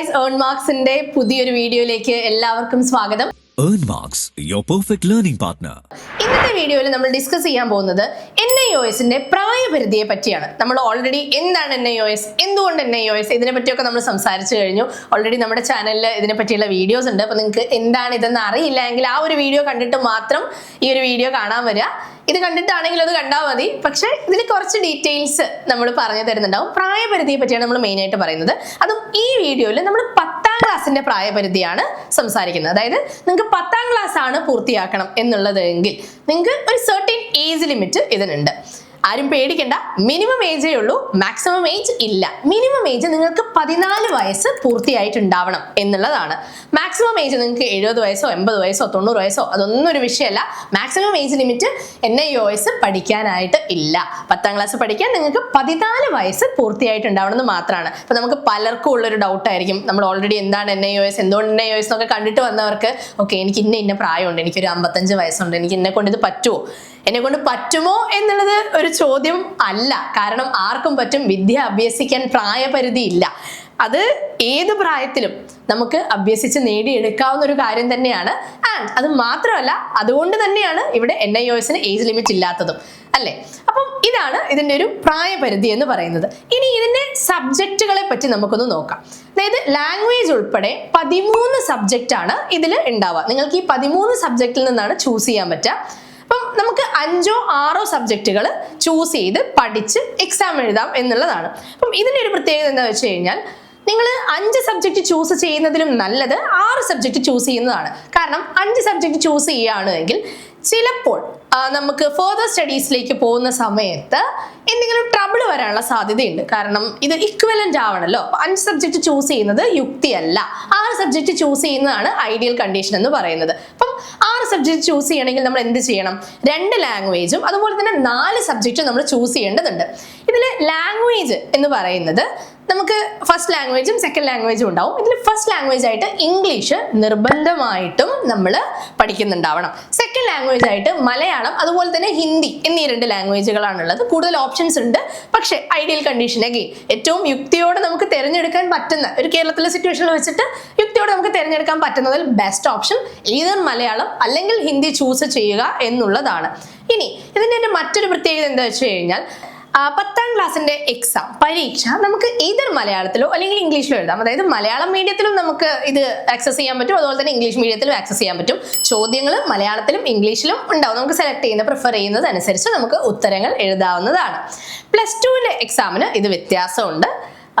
guys, Earn Marks ന്റെ പുതിയൊരു വീഡിയോയിലേക്ക് എല്ലാവർക്കും സ്വാഗതം. Earn Marks, your perfect learning partner. ഇന്നത്തെ വീഡിയോയിൽ നമ്മൾ ഡിസ്കസ് ചെയ്യാൻ പോകുന്നത് NIOS ന്റെ പ്രായപരിധിയെ പറ്റിയാണ്. നമ്മൾ ഓൾറെഡി എന്താണ് NIOS, എന്തുകൊണ്ട് NIOS ഇതിനെ പറ്റിയൊക്കെ നമ്മൾ സംസാരിച്ചു കഴിഞ്ഞു. ഓൾറെഡി നമ്മുടെ ചാനലിൽ ഇതിനെ പറ്റിയുള്ള വീഡിയോസ് ഉണ്ട്. അപ്പോൾ നിങ്ങൾക്ക് എന്താണ് ഇതെന്ന് അറിയില്ല എങ്കിൽ ആ ഒരു വീഡിയോ കണ്ടിട്ട് മാത്രം ഈ ഒരു വീഡിയോ കാണാൻ വരിക. ഇത് കണ്ടിട്ടാണെങ്കിൽ അത് കണ്ടാൽ മതി. പക്ഷെ ഇതിൽ കുറച്ച് ഡീറ്റെയിൽസ് നമ്മൾ പറഞ്ഞു തരുന്നുണ്ടാവും. പ്രായപരിധിയെ പറ്റിയാണ് നമ്മൾ മെയിൻ ആയിട്ട് പറയുന്നത്. അതും ഈ വീഡിയോയിൽ നമ്മൾ 10ാം ക്ലാസ്സിന്റെ പ്രായപരിധിയാണ് സംസാരിക്കുന്നത്. അതായത് നിങ്ങൾക്ക് 10ാം ക്ലാസ് ആണ് പൂർത്തിയാക്കണം എന്നുള്ളത് എങ്കിൽ നിങ്ങൾക്ക് ഒരു സർട്ടൻ ഏജ് ലിമിറ്റ് ഇതിനുണ്ട്. ആരും പേടിക്കണ്ട, മിനിമം ഏജേ ഉള്ളൂ, മാക്സിമം ഏജ് ഇല്ല. മിനിമം ഏജ് നിങ്ങൾക്ക് 14 വയസ്സ് പൂർത്തിയായിട്ടുണ്ടാവണം എന്നുള്ളതാണ്. മാക്സിമം ഏജ് നിങ്ങൾക്ക് 70 വയസ്സോ 80 വയസ്സോ 90 വയസ്സോ അതൊന്നും ഒരു വിഷയമല്ല. മാക്സിമം ഏജ് ലിമിറ്റ് NIOS പഠിക്കാനായിട്ട് ഇല്ല. 10ാം ക്ലാസ് പഠിക്കാൻ നിങ്ങൾക്ക് 14 വയസ്സ് പൂർത്തിയായിട്ടുണ്ടാവണം എന്ന് മാത്രമാണ്. അപ്പൊ നമുക്ക് പലർക്കും ഉള്ളൊരു ഡൗട്ടായിരിക്കും, നമ്മൾ ഓൾറെഡി എന്താണ് NIOS, എന്തുകൊണ്ട് NIOS എന്നൊക്കെ കണ്ടിട്ട് വന്നവർക്ക് ഓക്കെ എനിക്ക് ഇന്ന പ്രായമുണ്ട്, എനിക്കൊരു 55 വയസ്സുണ്ട്, എനിക്ക് എന്നെ കൊണ്ട് ഇത് പറ്റുമോ, എന്നെ കൊണ്ട് പറ്റുമോ എന്നുള്ളത് ഒരു ചോദ്യം അല്ല. കാരണം ആർക്കും പറ്റും. വിദ്യ അഭ്യസിക്കാൻ പ്രായപരിധി ഇല്ല. അത് ഏത് പ്രായത്തിലും നമുക്ക് അഭ്യസിച്ച് നേടിയെടുക്കാവുന്ന ഒരു കാര്യം തന്നെയാണ്. ആൻഡ് അത് മാത്രമല്ല, അതുകൊണ്ട് തന്നെയാണ് ഇവിടെ NIOS ഏജ് ലിമിറ്റ് ഇല്ലാത്തതും അല്ലേ. അപ്പം ഇതാണ് ഇതിൻ്റെ ഒരു പ്രായപരിധി എന്ന് പറയുന്നത്. ഇനി ഇതിൻ്റെ സബ്ജക്റ്റുകളെ പറ്റി നമുക്കൊന്ന് നോക്കാം. അതായത് ലാംഗ്വേജ് ഉൾപ്പെടെ 13 സബ്ജക്റ്റ് ആണ് ഇതിൽ ഉണ്ടാവുക. നിങ്ങൾക്ക് ഈ 13 സബ്ജക്റ്റിൽ നിന്നാണ് ചൂസ് ചെയ്യാൻ പറ്റുക. അപ്പം നമുക്ക് 5ഓ 6ഓ സബ്ജക്റ്റുകൾ ചൂസ് ചെയ്ത് പഠിച്ച് എക്സാം എഴുതാം എന്നുള്ളതാണ്. അപ്പം ഇതിൻ്റെ ഒരു പ്രത്യേകത എന്താ വെച്ച് കഴിഞ്ഞാൽ, നിങ്ങൾ 5 സബ്ജക്റ്റ് ചൂസ് ചെയ്യുന്നതിലും നല്ലത് 6 സബ്ജക്റ്റ് ചൂസ് ചെയ്യുന്നതാണ്. കാരണം 5 സബ്ജക്റ്റ് ചൂസ് ചെയ്യുകയാണെങ്കിൽ ചിലപ്പോൾ നമുക്ക് ഫർദർ സ്റ്റഡീസിലേക്ക് പോകുന്ന സമയത്ത് എന്തെങ്കിലും ട്രബിൾ വരാനുള്ള സാധ്യതയുണ്ട്. കാരണം ഇത് ഇക്വലന്റ് ആവണല്ലോ. 5 സബ്ജക്റ്റ് ചൂസ് ചെയ്യുന്നത് യുക്തിയല്ല. 6 സബ്ജക്റ്റ് ചൂസ് ചെയ്യുന്നതാണ് ഐഡിയൽ കണ്ടീഷൻ എന്ന് പറയുന്നത്. അപ്പം 6 സബ്ജക്റ്റ് ചൂസ് ചെയ്യണമെങ്കിൽ നമ്മൾ എന്ത് ചെയ്യണം? 2 ലാംഗ്വേജും അതുപോലെ തന്നെ 4 സബ്ജക്റ്റും നമ്മൾ ചൂസ് ചെയ്യേണ്ടതുണ്ട്. ഇതിൽ ലാംഗ്വേജ് എന്ന് പറയുന്നത് നമുക്ക് ഫസ്റ്റ് ലാംഗ്വേജും സെക്കൻഡ് ലാംഗ്വേജും ഉണ്ടാവും. ഇതിൽ ഫസ്റ്റ് ലാംഗ്വേജ് ആയിട്ട് ഇംഗ്ലീഷ് നിർബന്ധമായിട്ടും നമ്മൾ പഠിക്കുന്നുണ്ടാവണം. സെക്കൻഡ് ലാംഗ്വേജ് ആയിട്ട് മലയാളം അതുപോലെ തന്നെ ഹിന്ദി എന്നീ 2 ലാംഗ്വേജുകളാണുള്ളത്. കൂടുതൽ ഓപ്ഷൻസ് ഉണ്ട്. പക്ഷേ ഐഡിയൽ കണ്ടീഷൻ അഗെയിൻ ഏറ്റവും യുക്തിയോടെ നമുക്ക് തിരഞ്ഞെടുക്കാൻ പറ്റുന്ന ഒരു കേരളത്തിലെ സിറ്റുവേഷനിൽ വെച്ചിട്ട് യുക്തിയോടെ നമുക്ക് തിരഞ്ഞെടുക്കാൻ പറ്റുന്നതിൽ ബെസ്റ്റ് ഓപ്ഷൻ either മലയാളം അല്ലെങ്കിൽ ഹിന്ദി ചൂസ് ചെയ്യുക എന്നുള്ളതാണ്. ഇനി ഇതിൻ്റെ മറ്റൊരു പ്രത്യേകത എന്താ വെച്ച് കഴിഞ്ഞാൽ, 10ാം ക്ലാസ്സിന്റെ എക്സാം പരീക്ഷ നമുക്ക് either മലയാളത്തിലോ അല്ലെങ്കിൽ ഇംഗ്ലീഷിലോ എഴുതാം. അതായത് മലയാളം മീഡിയത്തിലും നമുക്ക് ഇത് ആക്സസ് ചെയ്യാൻ പറ്റും, അതുപോലെ തന്നെ ഇംഗ്ലീഷ് മീഡിയത്തിലും ആക്സസ് ചെയ്യാൻ പറ്റും. ചോദ്യങ്ങൾ മലയാളത്തിലും ഇംഗ്ലീഷിലും ഉണ്ടാവും. നമുക്ക് സെലക്ട് ചെയ്യുന്ന പ്രിഫർ ചെയ്യുന്നത് അനുസരിച്ച് നമുക്ക് ഉത്തരങ്ങൾ എഴുതാവുന്നതാണ്. +2ന്റെ എക്സാമിന് ഇത് വ്യത്യാസമുണ്ട്.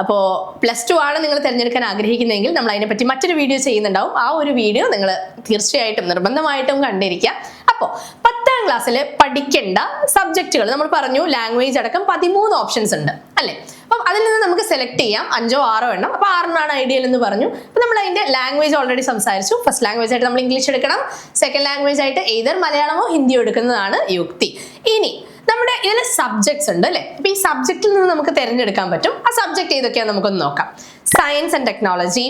അപ്പോൾ +2 ആണ് നിങ്ങൾ തിരഞ്ഞെടുക്കാൻ ആഗ്രഹിക്കുന്നതെങ്കിൽ നമ്മൾ അതിനെപ്പറ്റി മറ്റൊരു വീഡിയോ ചെയ്യുന്നുണ്ടാവും. ആ ഒരു വീഡിയോ നിങ്ങൾ തീർച്ചയായിട്ടും നിർബന്ധമായിട്ടും കണ്ടിരിക്കുക. അപ്പോൾ 10ാം ക്ലാസ്സിൽ പഠിക്കേണ്ട സബ്ജക്റ്റുകൾ നമ്മൾ പറഞ്ഞു, ലാംഗ്വേജ് അടക്കം 13 ഓപ്ഷൻസ് ഉണ്ട് അല്ലേ. അപ്പം അതിൽ നിന്ന് നമുക്ക് സെലക്ട് ചെയ്യാം 5ഓ 6ഓ എണ്ണം. അപ്പോൾ 6 ഐഡിയൽ എന്ന് പറഞ്ഞു. അപ്പോൾ നമ്മൾ അതിൻ്റെ ലാംഗ്വേജ് ഓൾറെഡി സംസാരിച്ചു. ഫസ്റ്റ് ലാംഗ്വേജ് ആയിട്ട് നമ്മൾ ഇംഗ്ലീഷ് എടുക്കണം. സെക്കൻഡ് ലാംഗ്വേജ് ആയിട്ട് either മലയാളമോ ഹിന്ദിയോ എടുക്കുന്നതാണ് യുക്തി. ഇനി നമ്മുടെ ഇതിൽ സബ്ജക്ട്സ് ഉണ്ട് അല്ലേ. അപ്പൊ ഈ സബ്ജക്റ്റിൽ നിന്ന് നമുക്ക് തിരഞ്ഞെടുക്കാൻ പറ്റും. ആ സബ്ജക്ട് ഏതൊക്കെയാണെന്ന് നമുക്കൊന്ന് നോക്കാം. Science and technology,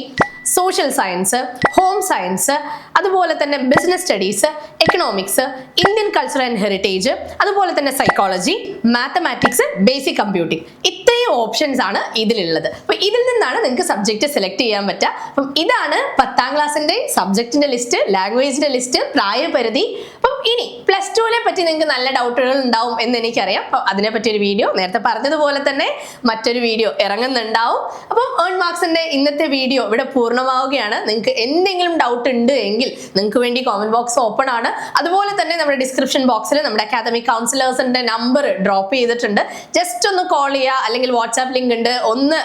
social science, home science, അതുപോലെ തന്നെ business studies, economics, Indian culture and heritage, അതുപോലെ തന്നെ സൈക്കോളജി, മാത്തമാറ്റിക്സ്, ബേസിക് കമ്പ്യൂട്ടിംഗ്. ഇത്രയും ഓപ്ഷൻസ് ആണ് ഇതിലുള്ളത്. അപ്പൊ ഇതിൽ നിന്നാണ് നിങ്ങൾക്ക് സബ്ജക്ട് സെലക്ട് ചെയ്യാൻ പറ്റുക. അപ്പം ഇതാണ് 10ാം ക്ലാസ്സിന്റെ സബ്ജക്റ്റിന്റെ ലിസ്റ്റ്, ലാംഗ്വേജിന്റെ ലിസ്റ്റ്, പ്രായപരിധി. അപ്പം ഇനി +2നെ പറ്റി നിങ്ങൾക്ക് നല്ല ഡൗട്ടുകൾ ഉണ്ടാവും എന്ന് എനിക്കറിയാം. അപ്പോൾ അതിനെപ്പറ്റി ഒരു വീഡിയോ നേരത്തെ പറഞ്ഞതുപോലെ തന്നെ മറ്റൊരു വീഡിയോ ഇറങ്ങുന്നുണ്ടാവും. അപ്പം ഏൺ മാർക്സിന്റെ ഇന്നത്തെ വീഡിയോ ഇവിടെ പൂർണ്ണമാവുകയാണ്. നിങ്ങൾക്ക് എന്തെങ്കിലും ഡൗട്ട് ഉണ്ട് എങ്കിൽ നിങ്ങൾക്ക് വേണ്ടി കോമന്റ് ബോക്സ് ഓപ്പൺ ആണ്. അതുപോലെ തന്നെ നമ്മുടെ ഡിസ്ക്രിപ്ഷൻ ബോക്സിൽ നമ്മുടെ അക്കാദമിക് കൗൺസിലേഴ്സിന്റെ നമ്പർ ഡ്രോപ്പ് ചെയ്തിട്ടുണ്ട്. ജസ്റ്റ് ഒന്ന് കോൾ ചെയ്യുക, അല്ലെങ്കിൽ വാട്സാപ്പ് ലിങ്ക് ഉണ്ട്, ഒന്ന്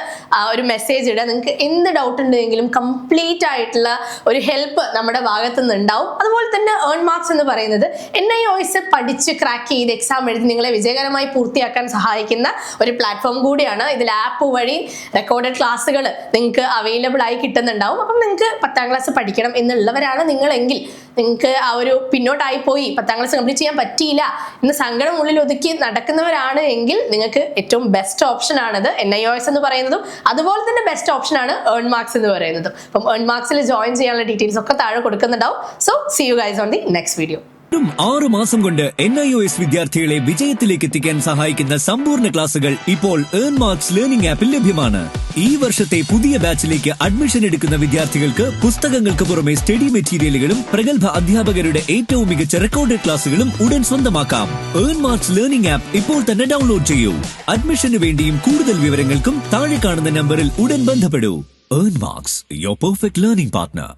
ഒരു മെസ്സേജ് ഇടുക. നിങ്ങൾക്ക് എന്ത് ഡൗട്ട് ഉണ്ടെങ്കിലും കംപ്ലീറ്റ് ആയിട്ടുള്ള ഒരു ഹെൽപ്പ് നമ്മുടെ ഭാഗത്തു നിന്ന് ഉണ്ടാവും. അതുപോലെ തന്നെ ഏൺ മാർക്സ് എന്ന് പറയുന്നത് NIOS പഠിച്ച് ക്രാക്ക് ചെയ്ത് എക്സാം എഴുതി നിങ്ങളെ വിജയകരമായി പൂർത്തിയാക്കാൻ സഹായിക്കുന്ന ഒരു പ്ലാറ്റ്ഫോം കൂടിയാണ്. ഇതിൽ ആപ്പ് വഴി റെക്കോർഡഡ് ക്ലാസ്സുകൾ നിങ്ങൾക്ക് അവൈലബിൾ ആയി കിട്ടുന്നുണ്ടാവും. അപ്പം നിങ്ങൾക്ക് 10ാം ക്ലാസ് പഠിക്കണം എന്നുള്ളവരാണ് നിങ്ങളെങ്കിൽ, നിങ്ങൾക്ക് ആ ഒരു പിന്നോട്ടായി പോയി 10ാം ക്ലാസ് കംപ്ലീറ്റ് ചെയ്യാൻ പറ്റിയില്ല എന്ന് സങ്കടം ഉള്ളിൽ ഒതുക്കി നടക്കുന്നവരാണ് എങ്കിൽ നിങ്ങൾക്ക് ഏറ്റവും ബെസ്റ്റ് ഓപ്ഷൻ ആണിത് NIOS എന്ന് പറയുന്നതും. അതുപോലെ തന്നെ ബെസ്റ്റ് ഓപ്ഷൻ ആണ് ഏൺ മാർക്സ് എന്ന് പറയുന്നതും. അപ്പം ഏൺ മാർക്സിൽ ജോയിൻ ചെയ്യാനുള്ള ഡീറ്റെയിൽസ് ഒക്കെ താഴെ കൊടുക്കുന്നുണ്ടാവും. So see you guys on the next video. വെറും 6 മാസം കൊണ്ട് NIOS വിദ്യാർത്ഥികളെ വിജയത്തിലേക്ക് എത്തിക്കാൻ സഹായിക്കുന്ന സമ്പൂർണ്ണ ക്ലാസുകൾ ഇപ്പോൾ ഏൺമാർക്സ് ലേണിംഗ് ആപ്പിൽ ലഭ്യമാണ്. ഈ വർഷത്തെ പുതിയ ബാച്ചിലേക്ക് അഡ്മിഷൻ എടുക്കുന്ന വിദ്യാർത്ഥികൾക്ക് പുസ്തകങ്ങൾക്ക് പുറമെ സ്റ്റഡി മെറ്റീരിയലുകളും പ്രഗത്ഭ അധ്യാപകരുടെ ഏറ്റവും മികച്ച റെക്കോർഡഡ് ക്ലാസുകളും ഉടൻ സ്വന്തമാക്കാം. ഏൺമാർക്സ് ലേണിംഗ് ആപ്പ് ഇപ്പോൾ തന്നെ ഡൗൺലോഡ് ചെയ്യൂ. അഡ്മിഷന് വേണ്ടിയും കൂടുതൽ വിവരങ്ങൾക്കും താഴെ കാണുന്ന നമ്പറിൽ ഉടൻ ബന്ധപ്പെടൂ. ഏൺമാർക്സ്, your perfect learning partner.